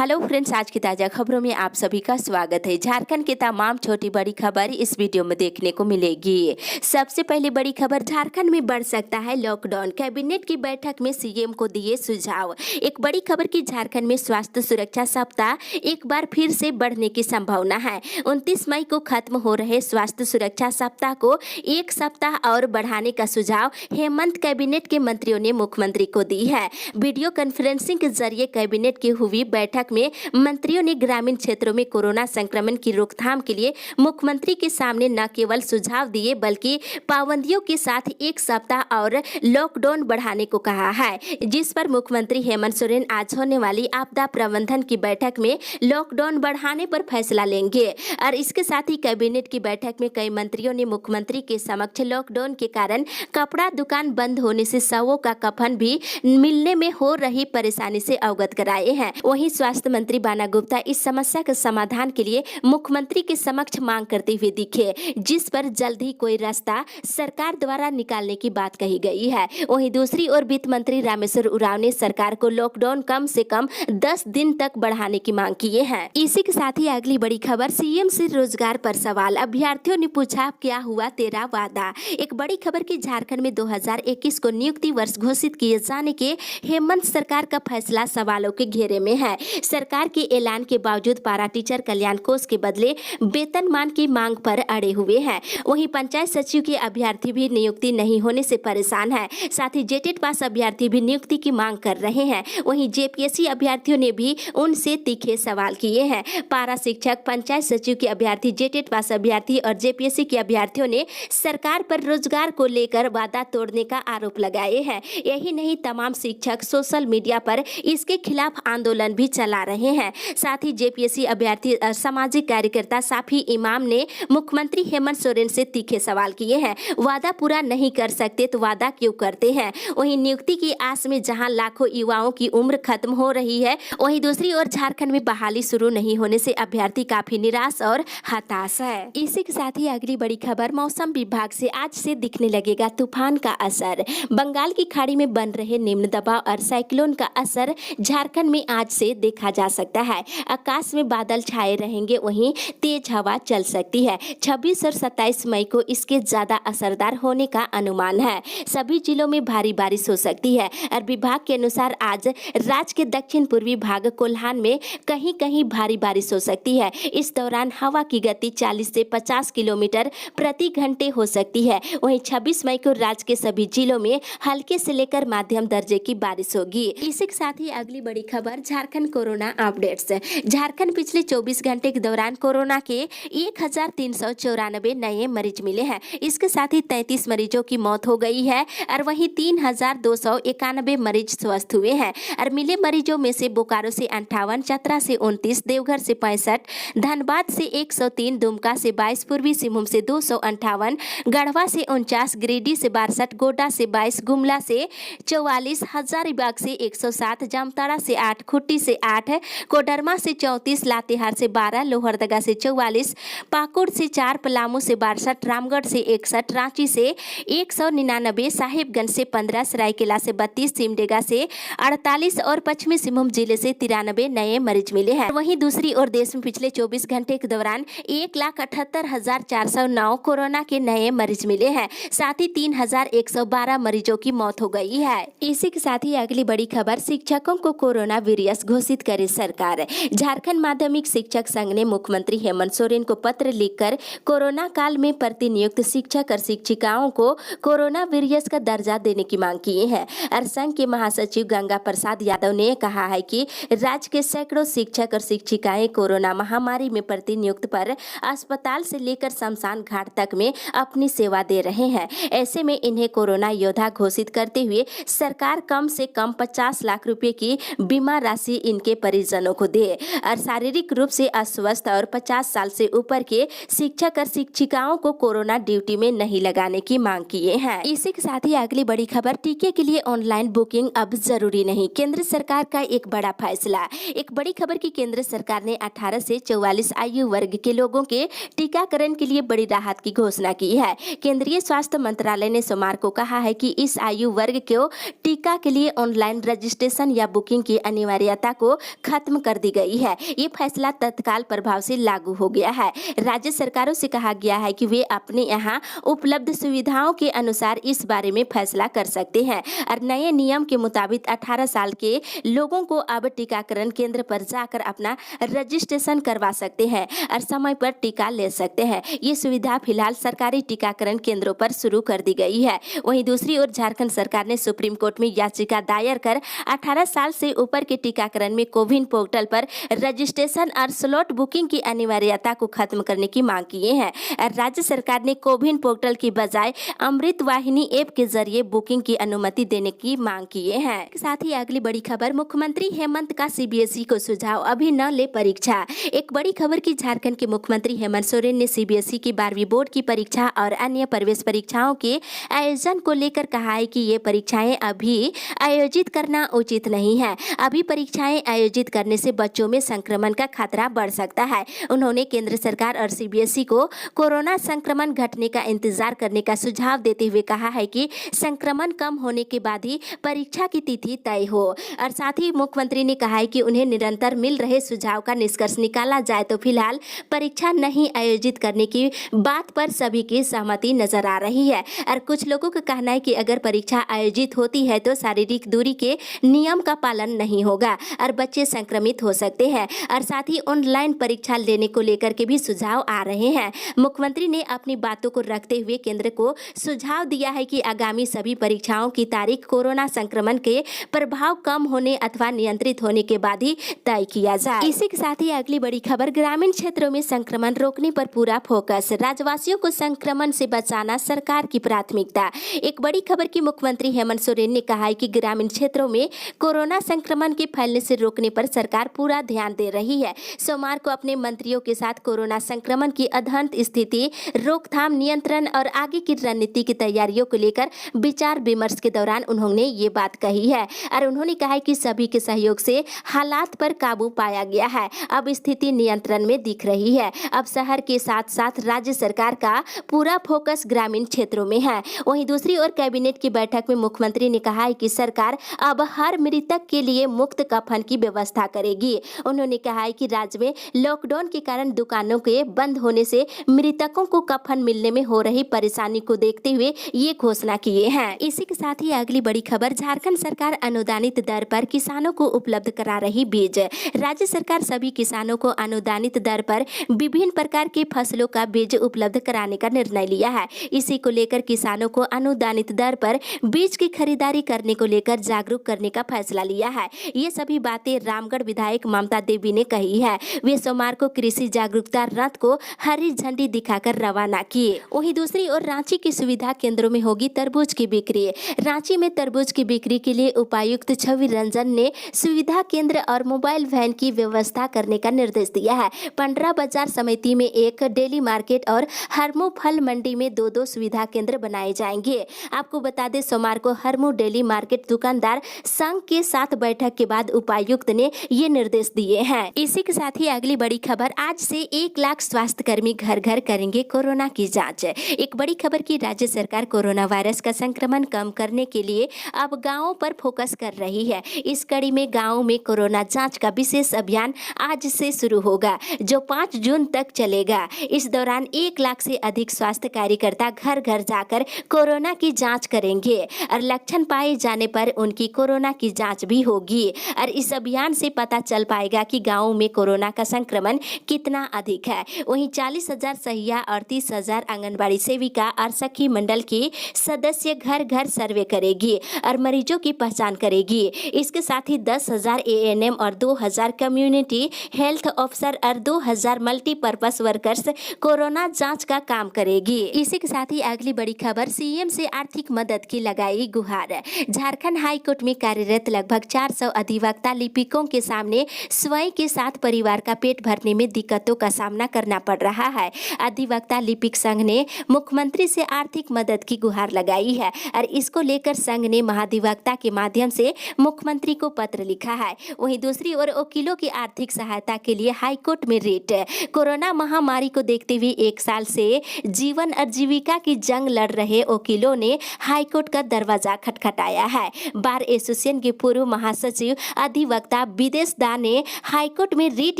Hello friends, आज की ताज़ा खबरों में आप सभी का स्वागत है। झारखंड की तमाम छोटी बड़ी खबर इस वीडियो में देखने को मिलेगी। सबसे पहले बड़ी खबर, झारखंड में बढ़ सकता है लॉकडाउन, कैबिनेट की बैठक में सीएम को दिए सुझाव। एक बड़ी खबर की झारखंड में स्वास्थ्य सुरक्षा सप्ताह एक बार फिर से बढ़ने की संभावना है। 29 मई को खत्म हो रहे स्वास्थ्य सुरक्षा सप्ताह को एक सप्ताह और बढ़ाने का सुझाव हेमंत कैबिनेट के मंत्रियों ने मुख्यमंत्री को दी है। वीडियो कॉन्फ्रेंसिंग के जरिए कैबिनेट की हुई बैठक में मंत्रियों ने ग्रामीण क्षेत्रों में कोरोना संक्रमण की रोकथाम के लिए मुख्यमंत्री के सामने न केवल सुझाव दिए बल्कि पाबंदियों के साथ एक सप्ताह और लॉकडाउन बढ़ाने को कहा है, जिस पर मुख्यमंत्री हेमंत सोरेन आज होने वाली आपदा प्रबंधन की बैठक में लॉकडाउन बढ़ाने पर फैसला लेंगे। और इसके साथ ही कैबिनेट की बैठक में कई मंत्रियों ने मुख्यमंत्री के समक्ष लॉकडाउन के कारण कपड़ा दुकान बंद होने से शवों का कफन भी मिलने में हो रही परेशानी से अवगत कराए हैं। वहीं स्वास्थ्य मंत्री बाना गुप्ता इस समस्या के समाधान के लिए मुख्यमंत्री के समक्ष मांग करते हुए दिखे, जिस पर जल्द ही कोई रास्ता सरकार द्वारा निकालने की बात कही गई है। वहीं दूसरी ओर वित्त मंत्री रामेश्वर उरांव ने सरकार को लॉकडाउन कम से कम 10 दिन तक बढ़ाने की मांग की है। इसी के साथ ही अगली बड़ी खबर, सीएम से रोजगार पर सवाल, अभ्यर्थियों ने पूछा क्या हुआ तेरा वादा। एक बड़ी खबर की झारखंड में 2021 को नियुक्ति वर्ष घोषित किए जाने के हेमंत सरकार का फैसला सवालों के घेरे में है। सरकार के ऐलान के बावजूद पारा टीचर कल्याण कोष के बदले वेतनमान की मांग पर अड़े हुए हैं। वहीं पंचायत सचिव के अभ्यर्थी भी नियुक्ति नहीं होने से परेशान है। साथ ही जेटेट पास अभ्यर्थी भी नियुक्ति की मांग कर रहे हैं। वहीं जेपीएससी अभ्यर्थियों ने भी उनसे तीखे सवाल किए हैं। पारा शिक्षक, पंचायत सचिव के अभ्यर्थी, जेटेट पास अभ्यर्थी और जेपीएससी के अभ्यर्थियों ने सरकार पर रोजगार को लेकर वादा तोड़ने का आरोप लगाए हैं। यही नहीं, तमाम शिक्षक सोशल मीडिया पर इसके खिलाफ आंदोलन भी चला रहे हैं। साथ ही जेपीएससी अभ्यर्थी सामाजिक कार्यकर्ता साफी इमाम ने मुख्यमंत्री हेमंत सोरेन से तीखे सवाल किए हैं। वादा पूरा नहीं कर सकते तो वादा क्यों करते हैं। वहीं नियुक्ति की आस में जहां लाखों युवाओं की उम्र खत्म हो रही है, वहीं दूसरी ओर झारखंड में बहाली शुरू नहीं होने से अभ्यर्थी काफी निराश और हताश है। इसी के साथ ही अगली बड़ी खबर, मौसम विभाग से आज से दिखने लगेगा तूफान का असर। बंगाल की खाड़ी में बन रहे निम्न दबाव और साइक्लोन का असर झारखंड में आज से देखा जा सकता है। आकाश में बादल छाए रहेंगे, वहीं तेज हवा चल सकती है। 26 और 27 मई को इसके ज्यादा असरदार होने का अनुमान है। सभी जिलों में भारी बारिश हो सकती है और विभाग के अनुसार आज राज्य के दक्षिण पूर्वी भाग कोल्हान में कहीं कहीं भारी बारिश हो सकती है। इस दौरान हवा की गति 40 से 50 किलोमीटर प्रति घंटे हो सकती है। वहीं 26 मई को राज्य के सभी जिलों में हल्के से लेकर मध्यम दर्जे की बारिश होगी। इसी के साथ ही अगली बड़ी खबर, झारखंड कोरोना अपडेट्स। झारखंड पिछले 24 घंटे के दौरान कोरोना के 1394 नए मरीज मिले हैं। इसके साथ ही 33 मरीजों की मौत हो गई है और वहीं 3291 मरीज स्वस्थ हुए हैं। और मिले मरीजों में से बोकारो से 58, चतरा से 29, देवघर से 65, धनबाद से 103, दुमका से 22, पूर्वी सिंहभूम से 258, गढ़वा से 49, गिरिडीह से 62, गोड्डा से 22, गुमला से 44, हजारीबाग से 107, जामताड़ा से 8, खुट्टी से 8, कोडरमा से 34, लातेहार से 12, लोहरदगा से 44, पाकुड़ से 4, पलामू से 62, रामगढ़ से 61, रांची से 199, साहिबगंज से 15, सरायकेला से 32, सिमडेगा से 48 और पश्चिमी सिंहभूम जिले से 93 नए मरीज मिले हैं। वहीं दूसरी ओर देश में पिछले 24 घंटे के दौरान 1,78,409 कोरोना के नए मरीज मिले हैं। साथ ही 3,112 मरीजों की मौत हो गई है। इसी के साथ ही अगली बड़ी खबर, शिक्षकों को कोरोना वॉरियर्स घोषित करे सरकार। झारखंड माध्यमिक शिक्षक संघ ने मुख्यमंत्री हेमंत सोरेन को पत्र लिखकर कोरोना काल में प्रतिनियुक्त शिक्षक और शिक्षिकाओं को कोरोना वॉरियर्स का दर्जा देने की मांग की है। और संघ के महासचिव गंगा प्रसाद यादव ने कहा है कि राज्य के सैकड़ों शिक्षक और शिक्षिकाएं कोरोना महामारी में प्रतिनियुक्त पर अस्पताल से लेकर शमशान घाट तक में अपनी सेवा दे रहे हैं। ऐसे में इन्हें कोरोना योद्धा घोषित करते हुए सरकार कम से कम 50 लाख रुपए की बीमा राशि इनके परिजनों को दे। और शारीरिक रूप से अस्वस्थ और 50 साल से ऊपर के शिक्षक और शिक्षिकाओं को कोरोना ड्यूटी में नहीं लगाने की मांग किए हैं। इसी के साथ ही अगली बड़ी खबर, टीके के लिए ऑनलाइन बुकिंग अब जरूरी नहीं, केंद्र सरकार का एक बड़ा फैसला। एक बड़ी खबर की केंद्र सरकार ने 18 से 44 आयु वर्ग के लोगों के टीकाकरण के लिए बड़ी राहत की घोषणा की है। केंद्रीय स्वास्थ्य मंत्रालय ने सोमवार को कहा है कि इस आयु वर्ग को टीका के लिए ऑनलाइन रजिस्ट्रेशन या बुकिंग की अनिवार्यता को खत्म कर दी गई है। ये फैसला तत्काल प्रभाव से लागू हो गया है। राज्य सरकारों से कहा गया है कि वे अपने यहाँ उपलब्ध सुविधाओं के अनुसार इस बारे में फैसला कर सकते हैं और नए नियम के मुताबिक 18 साल के लोगों को अब टीकाकरण केंद्र पर जाकर अपना रजिस्ट्रेशन करवा सकते हैं और समय पर टीका ले सकते हैं। ये सुविधा फिलहाल सरकारी टीकाकरण केंद्रों पर शुरू कर दी गई है। वहीं दूसरी ओर झारखंड सरकार ने सुप्रीम कोर्ट में याचिका दायर कर 18 साल से ऊपर के टीकाकरण में कोविन पोर्टल पर रजिस्ट्रेशन और स्लॉट बुकिंग की अनिवार्यता को खत्म करने की मांग की है। राज्य सरकार ने कोविन पोर्टल की बजाय अमृत वाहिनी ऐप के जरिए बुकिंग की अनुमति देने की मांग किए हैं। साथ ही अगली बड़ी खबर, मुख्यमंत्री हेमंत का सीबीएसई को सुझाव, अभी न ले परीक्षा। एक बड़ी खबर की झारखंड के मुख्यमंत्री हेमंत सोरेन ने सीबीएसई की 12वीं बोर्ड की परीक्षा और अन्य प्रवेश परीक्षाओं के आयोजन को लेकर कहा है कि ये परीक्षाएं अभी आयोजित करना उचित नहीं है। अभी परीक्षाएं आयोजित करने से बच्चों में संक्रमण का खतरा बढ़ सकता है। उन्होंने केंद्र सरकार और सीबीएसई को कोरोना संक्रमण घटने का इंतजार करने का सुझाव देते हुए कहा है कि संक्रमण कम होने के बाद ही परीक्षा की तिथि तय हो। और साथ ही मुख्यमंत्री ने कहा है कि उन्हें निरंतर मिल रहे सुझाव का निष्कर्ष निकाला जाए तो फिलहाल परीक्षा नहीं आयोजित करने की बात पर सभी की सहमति नजर आ रही है। और कुछ लोगों का कहना है कि अगर परीक्षा आयोजित होती है तो शारीरिक दूरी के नियम का पालन नहीं होगा और बच्चे संक्रमित हो सकते हैं। और साथ ही ऑनलाइन परीक्षा लेने को लेकर के भी सुझाव आ रहे हैं। मुख्यमंत्री ने अपनी बातों को रखते हुए केंद्र को सुझाव दिया है कि आगामी सभी परीक्षाओं की तारीख कोरोना संक्रमण के प्रभाव कम होने अथवा नियंत्रित होने के बाद ही तय किया जाए। इसी के साथ ही अगली बड़ी खबर, ग्रामीण क्षेत्रों में संक्रमण रोकने पर पूरा फोकस, राज्यवासियों को संक्रमण से बचाना सरकार की प्राथमिकता। एक बड़ी खबर की मुख्यमंत्री हेमंत सोरेन ने कहा है कि ग्रामीण क्षेत्रों में कोरोना संक्रमण के फैलने से रोकने पर सरकार पूरा ध्यान दे रही है। सोमवार को अपने मंत्रियों के साथ कोरोना संक्रमण की अध्ययन स्थिति, रोकथाम, नियंत्रण और आगे की रणनीति की तैयारियों को लेकर विचार विमर्श के दौरान उन्होंने ये बात कही है। और उन्होंने कहा है कि सभी के सहयोग से हालात पर काबू पाया गया है। अब स्थिति नियंत्रण में दिख रही है। अब शहर के साथ साथ राज्य सरकार का पूरा फोकस ग्रामीण क्षेत्रों में है। वहीं दूसरी ओर कैबिनेट की बैठक में मुख्यमंत्री ने कहा है कि सरकार अब हर मृतक के लिए मुफ्त कफन की व्यवस्था करेगी। उन्होंने कहा है कि राज्य में लॉकडाउन के कारण दुकानों के बंद होने से मृतकों को कफन मिलने में हो रही परेशानी को देखते हुए ये घोषणा किए हैं। इसी के साथ ही अगली बड़ी खबर, झारखंड सरकार अनुदानित दर पर किसानों को उपलब्ध करा रही बीज। राज्य सरकार सभी किसानों को अनुदानित दर पर विभिन्न प्रकार के फसलों का बीज उपलब्ध कराने का निर्णय लिया है। इसी को लेकर किसानों को अनुदानित दर पर बीज की खरीदारी करने को लेकर जागरूक करने का फैसला लिया है। ये सभी बातें रामगढ़ विधायक ममता देवी ने कही है। वे सोमवार को कृषि जागरूकता रथ को हरी झंडी दिखाकर रवाना किए। वहीं दूसरी ओर रांची की सुविधा केंद्रों में होगी तरबूज की बिक्री। रांची में तरबूज की बिक्री के लिए उपायुक्त छवि रंजन ने सुविधा केंद्र और मोबाइल वैन की व्यवस्था करने का निर्देश दिया है। पंडरा बाजार समिति में एक, डेली मार्केट और हरमू फल मंडी में दो सुविधा केंद्र बनाए जाएंगे। आपको बता दें, सोमवार को हरमू डेली मार्केट दुकानदार संघ के साथ बैठक के बाद उपायुक्त ने ये निर्देश दिए हैं। इसी के साथ ही अगली बड़ी खबर, आज से 1 लाख स्वास्थ्य कर्मी घर घर करेंगे कोरोना की जांच। एक बड़ी खबर की राज्य सरकार कोरोना वायरस का संक्रमण कम करने के लिए अब गांवों पर फोकस कर रही है। इस कड़ी में गांवों में कोरोना जांच का विशेष अभियान आज से शुरू होगा, जो 5 जून तक चलेगा। इस दौरान 1 लाख से अधिक स्वास्थ्य कार्यकर्ता घर घर जाकर कोरोना की जांच करेंगे और लक्षण पाए जाने पर उनकी कोरोना की जांच भी होगी। और इस अभियान से पता चल पाएगा कि गाँव में कोरोना का संक्रमण कितना अधिक है। वहीं 40,000 सहिया और 30,000 आंगनबाड़ी सेविका और सखी मंडल की सदस्य घर घर सर्वे करेगी और मरीजों की पहचान करेगी। इसके साथ ही 10,000 एएनएम और 2,000 कम्युनिटी हेल्थ ऑफिसर और 2,000 मल्टीपर्पस वर्कर्स कोरोना जांच का काम करेगी। इसी के साथ ही अगली बड़ी खबर, सीएम से आर्थिक मदद की लगाई गुहार। झारखंड हाई कोर्ट में कार्यरत लगभग 400 अधिवक्ता लिपिकों के सामने स्वयं के साथ परिवार का पेट भरने में दिक्कतों का सामना करना पड़ रहा है। अधिवक्ता लिपिक संघ ने मुख्यमंत्री से आर्थिक मदद की गुहार लगाई है और इसको लेकर संघ ने महाधिवक्ता के माध्यम से मुख्यमंत्री को पत्र लिखा है। वहीं दूसरी ओर वकीलों की आर्थिक सहायता के लिए हाईकोर्ट में रिट। कोरोना महामारी को देखते हुए 1 साल से जीवन और जीविका की जंग लड़ रहे वकीलों ने हाईकोर्ट का दरवाजा खटखटाया है। बार एसोसिएशन के पूर्व महासचिव अधिवक्ता प्रवक्ता विदेश दा ने हाईकोर्ट में रिट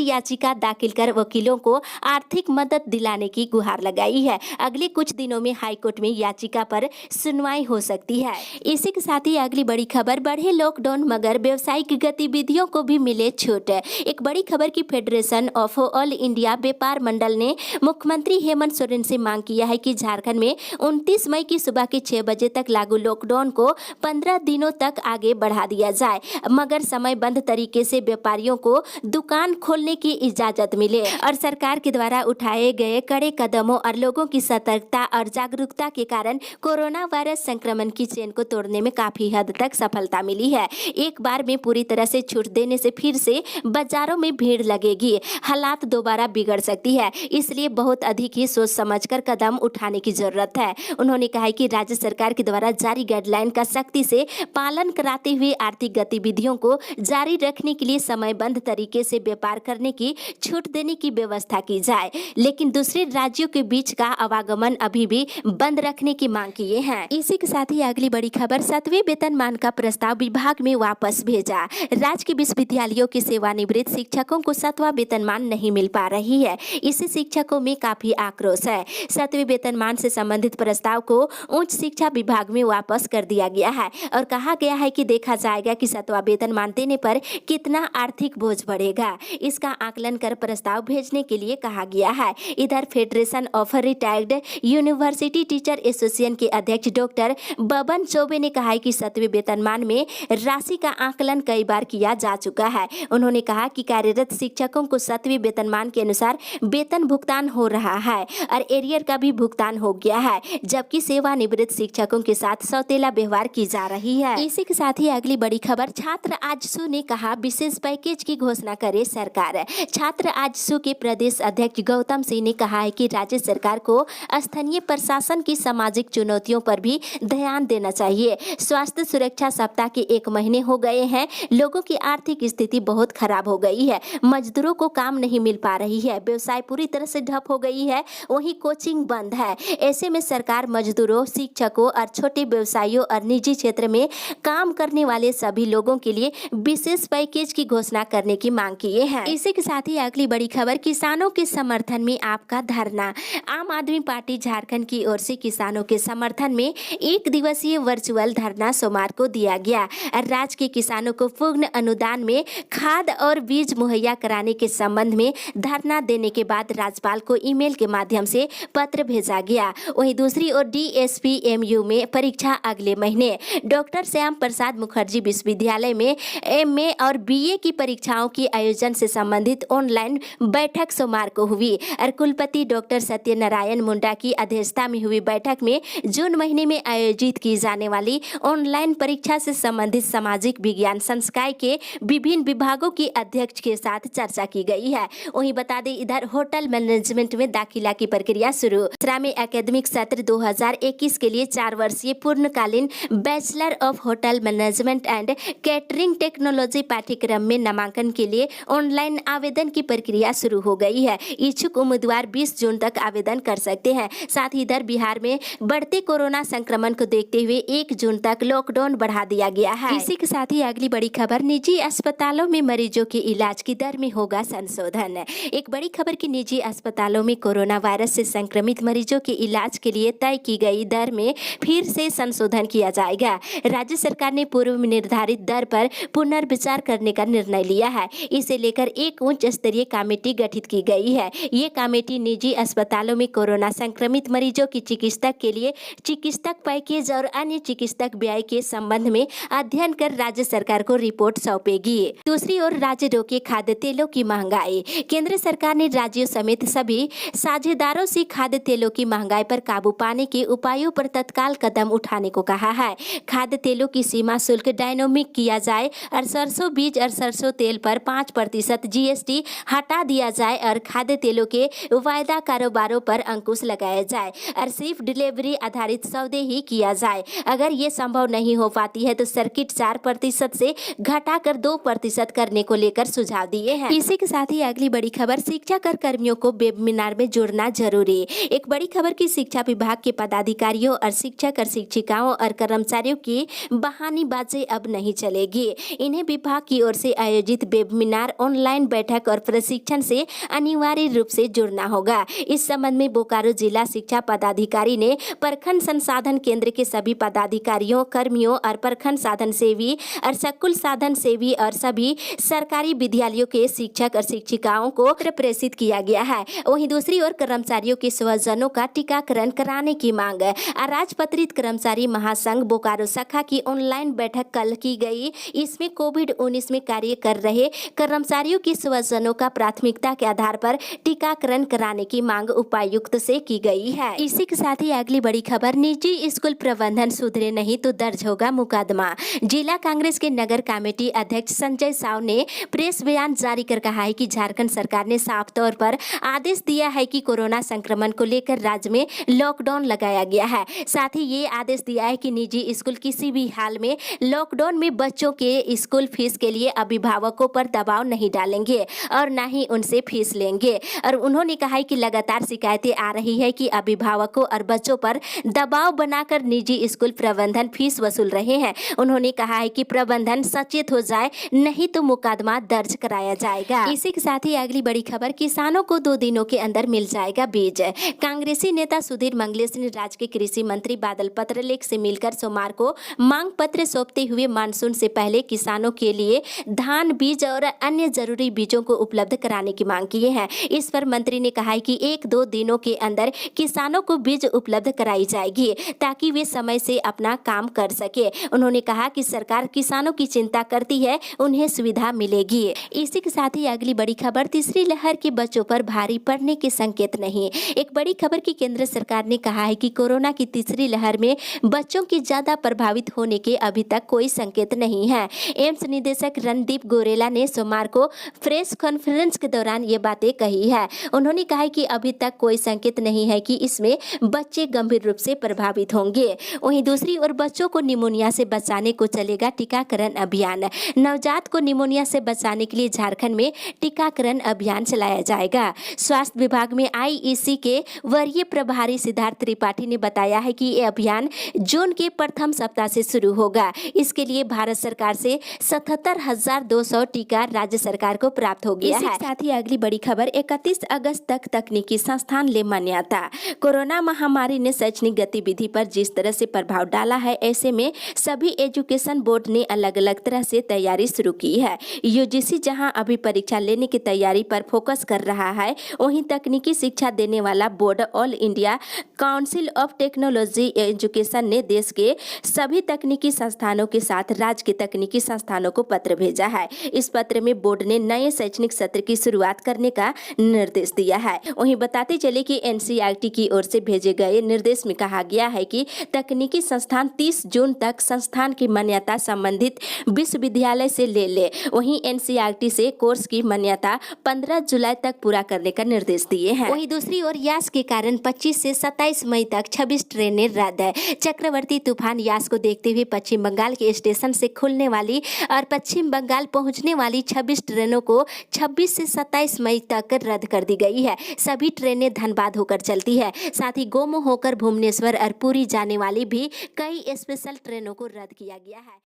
याचिका दाखिल कर वकीलों को आर्थिक मदद दिलाने की गुहार लगाई है। अगले कुछ दिनों में हाईकोर्ट में याचिका पर सुनवाई हो सकती है। इसी के साथ ही अगली बड़ी खबर, बढ़े लॉकडाउन मगर व्यावसायिक गतिविधियों को भी मिले छूट। एक बड़ी खबर की फेडरेशन ऑफ ऑल इंडिया व्यापार मंडल ने मुख्यमंत्री हेमंत सोरेन से मांग किया है कि झारखंड में 29 मई की सुबह के 6 बजे तक लागू लॉकडाउन को 15 दिनों तक आगे बढ़ा दिया जाए, मगर समयबद्ध तरीके से व्यापारियों को दुकान खोलने की इजाजत मिले। और सरकार के द्वारा उठाए गए कड़े कदमों और लोगों की सतर्कता और जागरूकता के कारण कोरोना वायरस संक्रमण की चेन को तोड़ने में काफी हद तक सफलता मिली है। एक बार में पूरी तरह से छूट देने से फिर से बाजारों में भीड़ लगेगी, हालात दोबारा बिगड़ सकती है, इसलिए बहुत अधिक ही सोच समझकर कदम उठाने की जरूरत है। उन्होंने कहा कि राज्य सरकार के द्वारा जारी गाइडलाइन का सख्ती से पालन कराते हुए आर्थिक गतिविधियों को जारी रखने के लिए समयबद्ध तरीके से व्यापार करने की छूट देने की व्यवस्था की जाए, लेकिन दूसरे राज्यों के बीच का आवागमन अभी भी बंद रखने की मांग किए हैं। इसी के साथ ही अगली बड़ी खबर, 7वें वेतनमान का प्रस्ताव विभाग में वापस भेजा। राज्य के विश्वविद्यालयों के सेवानिवृत्त शिक्षकों को 7वां वेतनमान नहीं मिल पा रही है, इससे शिक्षकों में काफी आक्रोश है। 7वें वेतनमान से संबंधित प्रस्ताव को उच्च शिक्षा विभाग में वापस कर दिया गया है और कहा गया है कि देखा जाएगा कि 7वां वेतनमान देने पर कितना आर्थिक बोझ बढ़ेगा, इसका आकलन कर प्रस्ताव भेजने के लिए कहा गया है। इधर federation of retired university teacher association के अध्यक्ष डॉक्टर बबन चौबे ने कहा है कि 7वें वेतनमान में राशि का आकलन कई बार किया जा चुका है। उन्होंने कहा कि कार्यरत शिक्षकों को 7वें वेतनमान के अनुसार वेतन भुगतान हो रहा है और एरियर का भी भुगतान हो गया है, जबकि सेवानिवृत्त शिक्षकों के साथ सौतेला व्यवहार की जा रही है। इसी के साथ ही अगली बड़ी खबर, छात्र आजसू ने कहा विशेष पैकेज की घोषणा करे सरकार। छात्र आजसू के प्रदेश अध्यक्ष गौतम सिंह ने कहा है कि राज्य सरकार को स्थानीय प्रशासन की सामाजिक चुनौतियों पर भी ध्यान देना चाहिए। स्वास्थ्य सुरक्षा सप्ताह के 1 महीने हो गए हैं, लोगों की आर्थिक स्थिति बहुत खराब हो गई है, मजदूरों को काम नहीं मिल पा रही है, व्यवसाय पूरी तरह से ठप हो गई है, वहीं कोचिंग बंद है। ऐसे में सरकार मजदूरों, शिक्षकों और छोटे व्यवसायियों और निजी क्षेत्र में काम करने वाले सभी लोगों के लिए विशेष पैकेज की घोषणा करने की मांग किए हैं। इसी के साथ ही अगली बड़ी खबर, किसानों के समर्थन में आपका धरना। आम आदमी पार्टी झारखंड की ओर से किसानों के समर्थन में 1 दिवसीय वर्चुअल धरना सोमवार को दिया गया। राज्य के किसानों को पूर्ण अनुदान में खाद और बीज मुहैया कराने के संबंध में धरना देने के बाद राज्यपाल को ईमेल के माध्यम से पत्र भेजा गया। वहीं दूसरी ओर DSPMU में परीक्षा अगले महीने। डॉक्टर श्याम प्रसाद मुखर्जी विश्वविद्यालय में MA और BA की परीक्षाओं की आयोजन से संबंधित ऑनलाइन बैठक सोमवार को हुई और कुलपति डॉक्टर सत्यनारायण मुंडा की अध्यक्षता में हुई बैठक में जून महीने में आयोजित की जाने वाली ऑनलाइन परीक्षा से संबंधित सामाजिक विज्ञान संकाय के विभिन्न विभागों की अध्यक्ष के साथ चर्चा की गई है। वहीं बता दें, इधर होटल मैनेजमेंट में दाखिला की प्रक्रिया शुरू। में एकेडमिक सत्र 2021 के लिए 4 वर्षीय पूर्णकालीन bachelor of hotel management and catering technology पाठ्यक्रम में नामांकन के लिए ऑनलाइन आवेदन की प्रक्रिया शुरू हो गई है। इच्छुक उम्मीदवार 20 जून तक आवेदन कर सकते हैं। साथ ही इधर बिहार में बढ़ते कोरोना संक्रमण को देखते हुए 1 जून तक लॉकडाउन बढ़ा दिया गया है। इसी के साथ ही अगली बड़ी खबर, निजी अस्पतालों में मरीजों के इलाज की दर में होगा संशोधन। एक बड़ी खबर की निजी अस्पतालों में कोरोना वायरस से संक्रमित मरीजों के इलाज के लिए तय की गई दर में फिर से संशोधन किया जाएगा। राज्य सरकार ने पूर्व निर्धारित दर पर पुनर्विचार करने का निर्णय लिया है। इसे लेकर एक उच्च स्तरीय कमेटी गठित की गई है। ये कमेटी निजी अस्पतालों में कोरोना संक्रमित मरीजों की चिकित्सा के लिए चिकित्सक पैकेज और अन्य चिकित्सक व्यय के संबंध में अध्ययन कर राज्य सरकार को रिपोर्ट सौंपेगी। दूसरी ओर राज्य रोके खाद्य तेलों की महंगाई। केंद्र सरकार ने राज्यों समेत सभी साझेदारों से खाद्य तेलों की महंगाई पर काबू पाने के उपायों पर तत्काल कदम उठाने को कहा है। खाद्य तेलों की सीमा शुल्क डायनामिक किया जाए और सरसों बीज और सरसों तेल पर 5% GST हटा दिया जाए और खाद्य तेलों के वायदा कारोबारों पर अंकुश लगाया जाए और सिर्फ डिलीवरी आधारित सौदे ही किया जाए। अगर ये संभव नहीं हो पाती है तो सर्किट 4% से घटाकर 2% करने को लेकर सुझाव दिए हैं। इसी के साथ ही अगली बड़ी खबर, शिक्षा कर कर्मियों को वेबिनार में जोड़ना जरूरी। एक बड़ी खबर की शिक्षा विभाग के पदाधिकारियों और शिक्षक और शिक्षिकाओं और कर्मचारियों की बहानेबाजी अब नहीं चलेगी। इन्हें विभाग की ओर से आयोजित वेबिनार, ऑनलाइन बैठक और प्रशिक्षण से अनिवार्य रूप से जुड़ना होगा। इस संबंध में बोकारो जिला शिक्षा पदाधिकारी ने प्रखंड संसाधन केंद्र के सभी पदाधिकारियों, कर्मियों और प्रखंड साधन सेवी और स्कूल साधन सेवी और सभी सरकारी विद्यालयों के शिक्षक और शिक्षिकाओं को प्रेषित किया गया है। वहीं दूसरी ओर कर्मचारियों के स्वजनों का टीकाकरण कराने की मांग। अराजपत्रित कर्मचारी महासंघ बोकारो शाखा की ऑनलाइन बैठक कल की गई। इसमें कोविड-19 में कार्य कर रहे कर्मचारियों के स्वजनों का प्राथमिकता के आधार पर टीकाकरण कराने की मांग उपायुक्त से की गई है। इसी के साथ ही अगली बड़ी खबर, निजी स्कूल प्रबंधन सुधरे नहीं तो दर्ज होगा मुकदमा। जिला कांग्रेस के नगर कमेटी अध्यक्ष संजय साव ने प्रेस बयान जारी कर कहा है कि झारखंड सरकार ने साफ तौर पर आदेश दिया है कि कोरोना संक्रमण को लेकर राज्य में लॉकडाउन लगाया गया है। साथ ही ये आदेश दिया है कि निजी स्कूल किसी भी हाल में लॉकडाउन में बच्चों के स्कूल फीस के लिए अभिभावकों पर दबाव नहीं डालेंगे और न ही उनसे फीस लेंगे। और उन्होंने कहा है कि लगातार शिकायतें आ रही है कि अभिभावकों और बच्चों पर दबाव बनाकर निजी स्कूल प्रबंधन फीस वसूल रहे हैं। उन्होंने कहा है कि प्रबंधन सचेत हो जाए, नहीं तो मुकदमा दर्ज कराया जाएगा। इसी के साथ ही अगली बड़ी खबर, किसानों को 2 दिनों के अंदर मिल जाएगा बीज। कांग्रेसी नेता सुधीर मंगलेश ने राज्य के कृषि मंत्री बादल पत्रलेख से मिलकर सोमवार को मांग पत्र सौंपते हुए मानसून से पहले किसानों के लिए धान बीज और अन्य जरूरी बीजों को उपलब्ध कराने की मांग की है। इस पर मंत्री ने कहा है कि 1-2 दिनों के अंदर किसानों को बीज उपलब्ध कराई जाएगी ताकि वे समय से अपना काम कर सके। उन्होंने कहा कि सरकार किसानों की चिंता करती है, उन्हें सुविधा मिलेगी। इसी के साथ ही अगली बड़ी खबर, तीसरी लहर के बच्चों पर भारी पड़ने के संकेत नहीं। एक बड़ी खबर की केंद्र सरकार ने कहा है कि कोरोना की तीसरी लहर में बच्चों के ज्यादा प्रभावित होने के अभी तक कोई संकेत नहीं है। एम्स निदेशक रणदीप गोरेला ने सोमवार को प्रेस कॉन्फ्रेंस के दौरान ये बातें कही है। उन्होंने कहा है कि अभी तक कोई संकेत नहीं है कि इसमें बच्चे गंभीर रूप से प्रभावित होंगे। वहीं दूसरी ओर बच्चों को निमोनिया से बचाने को चलेगा टीकाकरण अभियान। नवजात को निमोनिया से बचाने के लिए झारखंड में टीकाकरण अभियान चलाया जाएगा। स्वास्थ्य विभाग में आईईसी के वरीय प्रभारी सिद्धार्थ त्रिपाठी ने बताया है कि ये अभियान जून के प्रथम सप्ताह से शुरू होगा। इसके लिए भारत सरकार से 77,200 टीका राज्य सरकार को प्राप्त हो गया है। साथ ही अगली बड़ी खबर, 31 अगस्त तक तकनीकी संस्थान ले मान्यता। कोरोना महामारी ने शैक्षणिक गतिविधि पर जिस तरह से प्रभाव डाला है, ऐसे में सभी एजुकेशन बोर्ड ने अलग अलग तरह से तैयारी शुरू की है। यूजीसी जहां अभी परीक्षा लेने की तैयारी पर फोकस कर रहा है, वहीं तकनीकी शिक्षा देने वाला board all India council of technology education ने देश के सभी तकनीकी संस्थानों के साथ राज्य के तकनीकी संस्थानों को पत्र भेजा है। इस पत्र में बोर्ड ने नए शैक्षणिक सत्र की शुरुआत करने का निर्देश दिया है। वहीं बताते चले कि एनसीईआरटी की ओर से भेजे गए निर्देश में कहा गया है कि तकनीकी संस्थान 30 जून तक संस्थान की मान्यता संबंधित विश्वविद्यालय से ले ले। वहीं एनसीईआरटी से कोर्स की मान्यता 15 जुलाई तक पूरा करने का निर्देश दिए हैं। वहीं दूसरी ओर यास के कारण 25 से 27 मई तक 26 ट्रेनें रद्द है। चक्रवर्ती तूफान यास को देखते हुए पश्चिम बंगाल के स्टेशन से खुलने वाली और पश्चिम बंगाल पहुंचने वाली 26 ट्रेनों को 26 से 27 मई तक रद्द कर दी गई है। सभी ट्रेनें धनबाद होकर चलती है। साथ ही गोमो होकर भुवनेश्वर और पुरी जाने वाली भी कई स्पेशल ट्रेनों को रद्द किया गया है।